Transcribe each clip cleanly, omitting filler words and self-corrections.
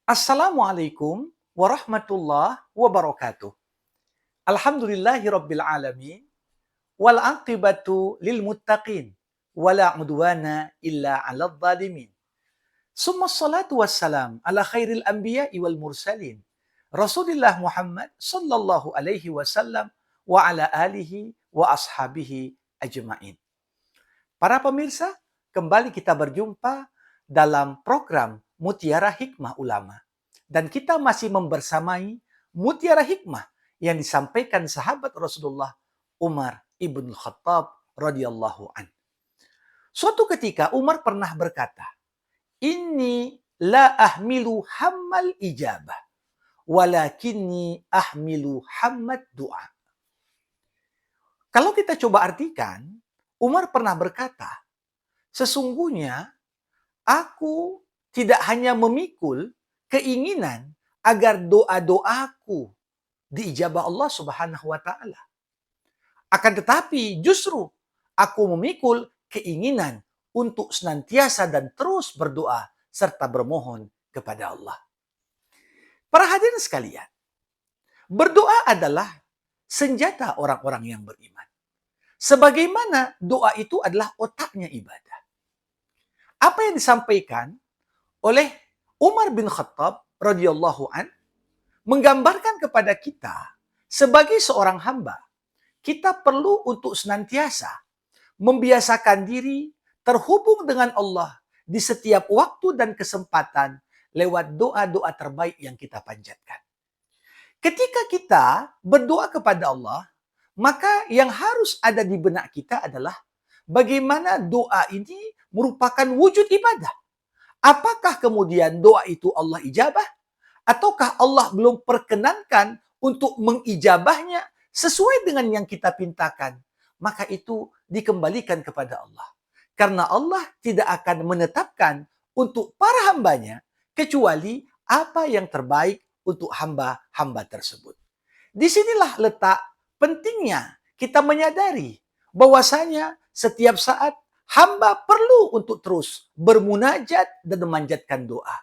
Assalamualaikum warahmatullahi wabarakatuh. Alhamdulillahi rabbil alamin wal aqibatu lil muttaqin wala udwana illa 'alal zalimin. Summa salatu wassalam ala khairil anbiya'i wal mursalin. Rasulillah Muhammad sallallahu alaihi wasallam wa ala alihi wa ashabihi ajmain. Para pemirsa, kembali kita berjumpa dalam program Mutiara Hikmah Ulama. Dan kita masih membersamai Mutiara Hikmah yang disampaikan sahabat Rasulullah Umar ibn Khattab radhiyallahu an. Suatu ketika Umar pernah berkata, "Inni la ahmilu hammal ijabah, walakinni ahmilu hammad du'a." Kalau kita coba artikan, Umar pernah berkata, sesungguhnya aku tidak hanya memikul keinginan agar doa-doaku diijabah Allah Subhanahu wa taala. Akan tetapi justru aku memikul keinginan untuk senantiasa dan terus berdoa serta bermohon kepada Allah. Para hadirin sekalian, berdoa adalah senjata orang-orang yang beriman. Sebagaimana doa itu adalah otaknya ibadah. Apa yang disampaikan oleh Umar bin Khattab radhiyallahu an menggambarkan kepada kita sebagai seorang hamba, kita perlu untuk senantiasa membiasakan diri terhubung dengan Allah di setiap waktu dan kesempatan lewat doa-doa terbaik yang kita panjatkan. Ketika kita berdoa kepada Allah, maka yang harus ada di benak kita adalah bagaimana doa ini merupakan wujud ibadah. Apakah kemudian doa itu Allah ijabah? Ataukah Allah belum perkenankan untuk mengijabahnya sesuai dengan yang kita pintakan? Maka itu dikembalikan kepada Allah. Karena Allah tidak akan menetapkan untuk para hambanya kecuali apa yang terbaik untuk hamba-hamba tersebut. Disinilah letak pentingnya kita menyadari bahwasanya setiap saat hamba perlu untuk terus bermunajat dan memanjatkan doa.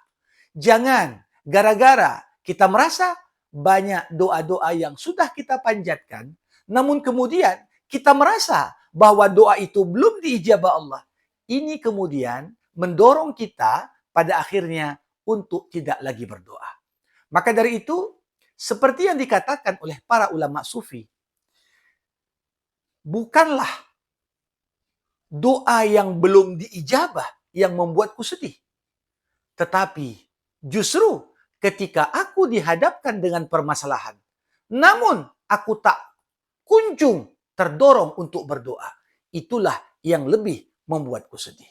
Jangan gara-gara kita merasa banyak doa-doa yang sudah kita panjatkan, namun kemudian kita merasa bahwa doa itu belum diijabah Allah. Ini kemudian mendorong kita pada akhirnya untuk tidak lagi berdoa. Maka dari itu, seperti yang dikatakan oleh para ulama sufi, bukanlah doa yang belum diijabah yang membuatku sedih. Tetapi justru ketika aku dihadapkan dengan permasalahan, namun aku tak kunjung terdorong untuk berdoa, itulah yang lebih membuatku sedih.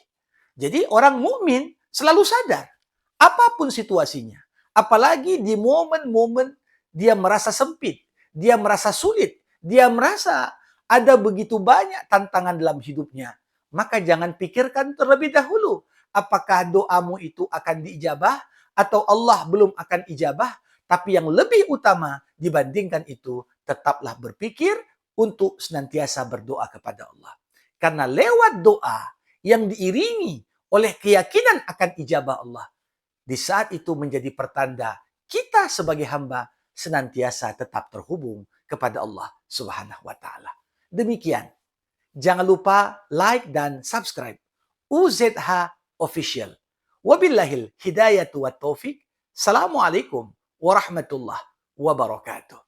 Jadi orang mukmin selalu sadar, apapun situasinya, apalagi di momen-momen dia merasa sempit, dia merasa sulit, dia merasa ada begitu banyak tantangan dalam hidupnya, maka jangan pikirkan terlebih dahulu apakah doamu itu akan diijabah atau Allah belum akan ijabah. Tapi yang lebih utama dibandingkan itu, tetaplah berpikir untuk senantiasa berdoa kepada Allah. Karena lewat doa yang diiringi oleh keyakinan akan ijabah Allah, di saat itu menjadi pertanda kita sebagai hamba senantiasa tetap terhubung kepada Allah Subhanahu wa taala. Demikian. Jangan lupa like dan subscribe UZH Official. Wabillahil hidayatu wa taufik. Assalamualaikum warahmatullahi wabarakatuh.